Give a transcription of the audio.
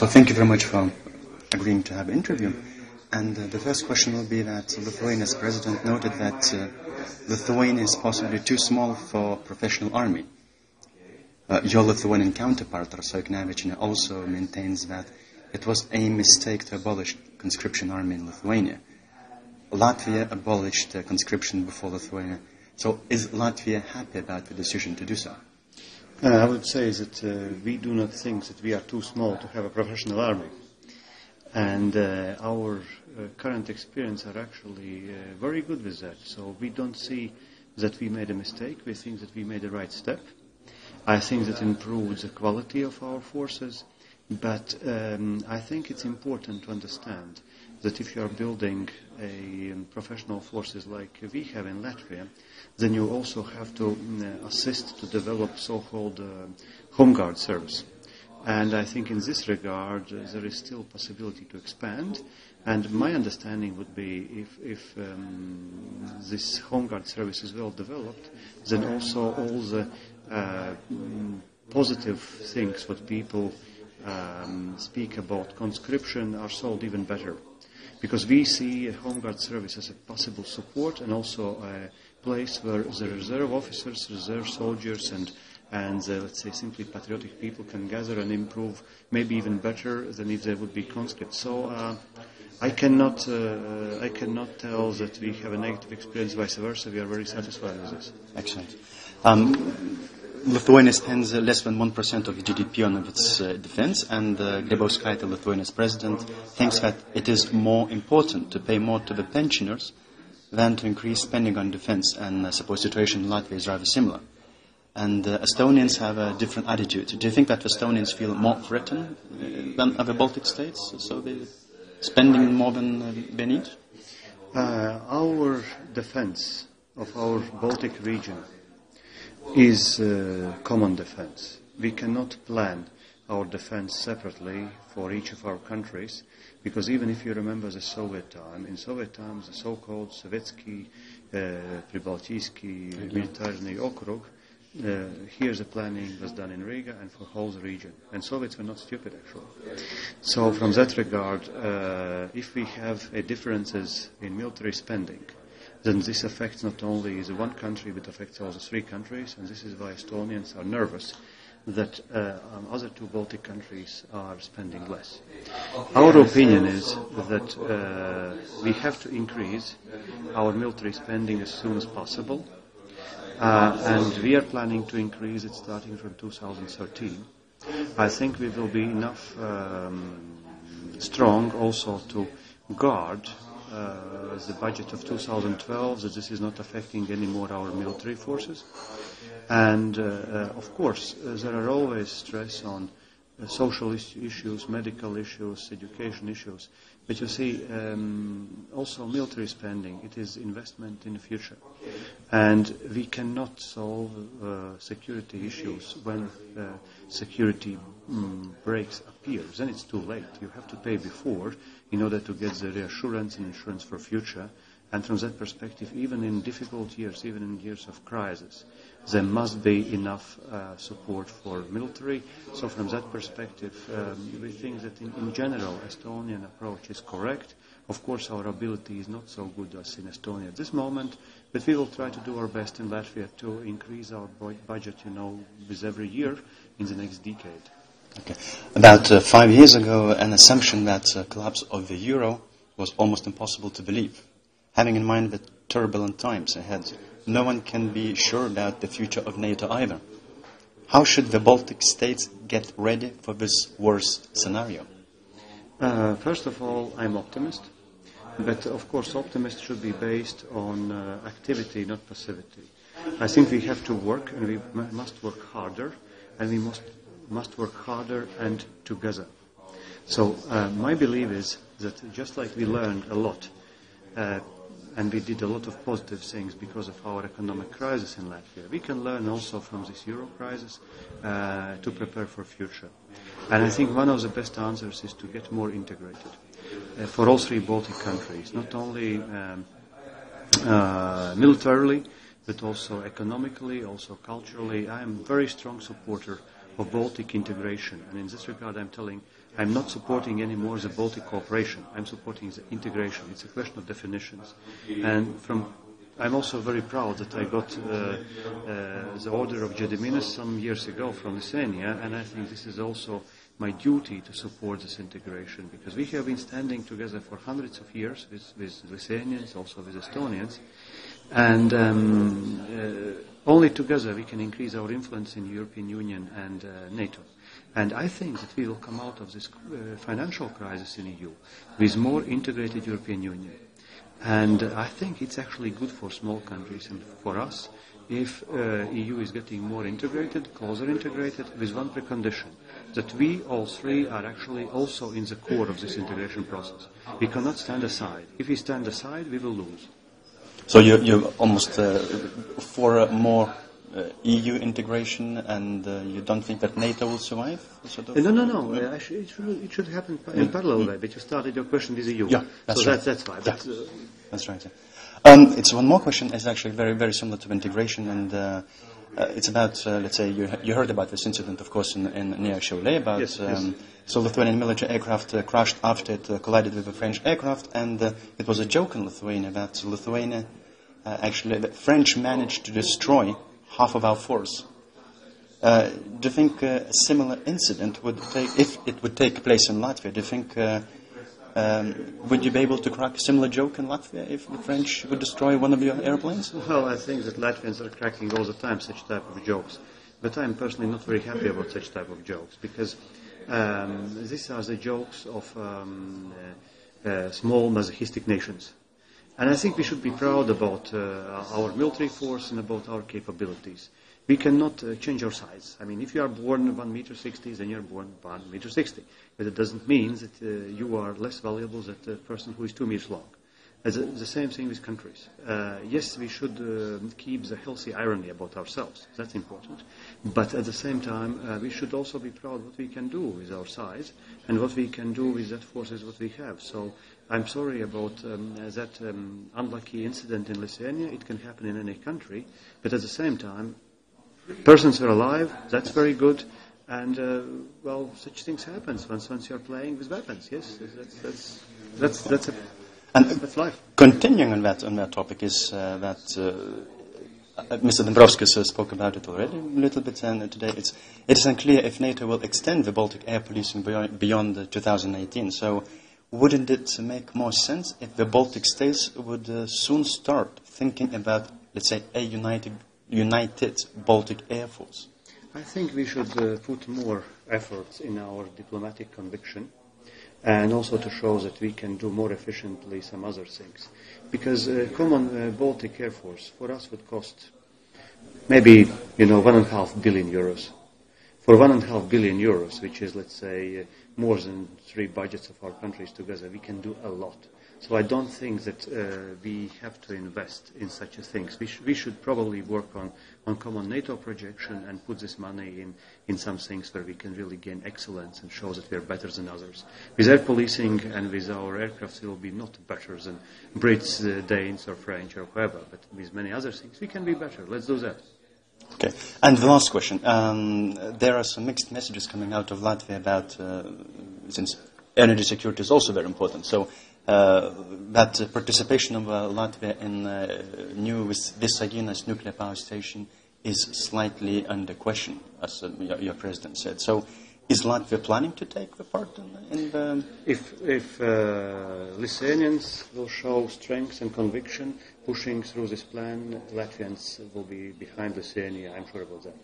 So thank you very much for agreeing to have an interview. And the first question will be that Lithuania's president noted that Lithuania is possibly too small for professional army. Your Lithuanian counterpart, Rasoiknevičienė, also maintains that it was a mistake to abolish conscription army in Lithuania. Latvia abolished conscription before Lithuania. So is Latvia happy about the decision to do so? I would say that we do not think that we are too small to have a professional army. And our current experience are actually very good with that. So we don't see that we made a mistake. We think that we made the right step. I think that improves the quality of our forces. But I think it's important to understand that if you are building a professional forces like we have in Latvia, then you also have to assist to develop so-called home guard service. And I think in this regard, there is still possibility to expand. And my understanding would be if this home guard service is well developed, then also all the positive things what people speak about conscription are solved even better. Because we see a home guard service as a possible support and also a place where the reserve officers, reserve soldiers and let's say simply patriotic people can gather and improve maybe even better than if they would be conscripts. So I cannot tell that we have a negative experience, vice versa. We are very satisfied with this. Excellent. Lithuania spends less than 1% of GDP on its defense, and Grybauskaitė, Lithuania's president, thinks that it is more important to pay more to the pensioners than to increase spending on defense, and I suppose the situation in Latvia is rather similar. And Estonians have a different attitude. Do you think that Estonians feel more threatened than other Baltic states, so they're spending more than they need? Our defense of our Baltic region is common defense. We cannot plan our defense separately for each of our countries, because even if you remember the Soviet time, in Soviet times the so-called Sovietsky Pribaltijski Military Okrug, here the planning was done in Riga and for whole region. And Soviets were not stupid actually. So from that regard, if we have differences in military spending, then this affects not only the one country, but affects also three countries, and this is why Estonians are nervous that other two Baltic countries are spending less. Our opinion is that we have to increase our military spending as soon as possible, and we are planning to increase it starting from 2013. I think we will be enough strong also to guard the budget of 2012, that this is not affecting anymore our military forces. And of course, there are always stress on social issues, medical issues, education issues. But you see, also military spending, it is investment in the future. And we cannot solve security issues when security breaks appear. Then it's too late. You have to pay before in order to get the reassurance and insurance for future. And from that perspective, even in difficult years, even in years of crisis, there must be enough support for military. So from that perspective, we think that in general, Estonian approach is correct. Of course, our ability is not so good as in Estonia at this moment, but we will try to do our best in Latvia to increase our budget, with every year in the next decade. Okay. About 5 years ago, an assumption that collapse of the euro was almost impossible to believe. Having in mind the turbulent times ahead, no one can be sure about the future of NATO either. How should the Baltic states get ready for this worst scenario? First of all, I'm optimist. But of course, optimism should be based on activity, not passivity. I think we have to work, and we must work harder, and we must work harder and together. So my belief is that just like we learned a lot, and we did a lot of positive things because of our economic crisis in Latvia, we can learn also from this euro crisis to prepare for future. And I think one of the best answers is to get more integrated for all three Baltic countries, not only militarily, but also economically, also culturally. I am a very strong supporter of Baltic integration. And in this regard, I'm not supporting anymore the Baltic cooperation. I'm supporting the integration. It's a question of definitions. And I'm also very proud that I got the order of Gediminas some years ago from Lithuania, and I think this is also my duty to support this integration, because we have been standing together for hundreds of years with Lithuanians, also with Estonians, and only together we can increase our influence in the European Union and NATO. And I think that we will come out of this financial crisis in the EU with more integrated European Union. And I think it's actually good for small countries and for us if EU is getting more integrated, closer integrated, with one precondition, that we all three are actually also in the core of this integration process. We cannot stand aside. If we stand aside, we will lose. So you're almost for more EU integration, and you don't think that NATO will survive? Sort of? No. It should happen in parallel way. But you started your question with the EU. Yeah, that's right. That's why. Yeah. That's right. Yeah. It's one more question. It's actually very, very similar to integration, and it's about, let's say, you heard about this incident, of course, in near Šiauliai, about yes. So Lithuanian military aircraft crashed after it collided with a French aircraft, and it was a joke in Lithuania that Lithuania, actually, the French managed to destroy half of our force. Do you think a similar incident would if it would take place in Latvia? Do you think would you be able to crack a similar joke in Latvia if the French would destroy one of your airplanes? Well, I think that Latvians are cracking all the time such type of jokes, but I'm personally not very happy about such type of jokes, because these are the jokes of small masochistic nations. And I think we should be proud about our military force and about our capabilities. We cannot change our size. I mean, if you are born 1.60 m, then you are born 1.60 m. But it doesn't mean that you are less valuable than the person who is 2 meters long. The same thing with countries. Yes, we should keep the healthy irony about ourselves. That's important. But at the same time, we should also be proud what we can do with our size and what we can do with that forces what we have. So I'm sorry about that unlucky incident in Lithuania. It can happen in any country. But at the same time, persons are alive. That's very good. And, well, such things happen once you're playing with weapons. Yes, that's life. Continuing on that topic is that Mr. Dombrovskis spoke about it already a little bit today. It is unclear if NATO will extend the Baltic air policing beyond 2018. So wouldn't it make more sense if the Baltic States would soon start thinking about, let's say, a united Baltic Air Force? I think we should put more efforts in our diplomatic conviction, and also to show that we can do more efficiently some other things. Because common Baltic Air Force for us would cost maybe 1.5 billion euros. For 1.5 billion euros, which is, let's say, more than 3 budgets of our countries together, we can do a lot. So I don't think that we have to invest in such things. We should probably work on common NATO projection and put this money in some things where we can really gain excellence and show that we are better than others. With air policing and with our aircraft, we will be not better than Brits, Danes or French or whoever, but with many other things, we can be better. Let's do that. Okay. And the last question. There are some mixed messages coming out of Latvia about, since energy security is also very important, so that participation of Latvia in new Visaginas Nuclear Power Station is slightly under question, as your president said. So is Latvia planning to take the part in the... If Lithuanians will show strength and conviction pushing through this plan, Latvians will be behind Lithuania, I'm sure about that.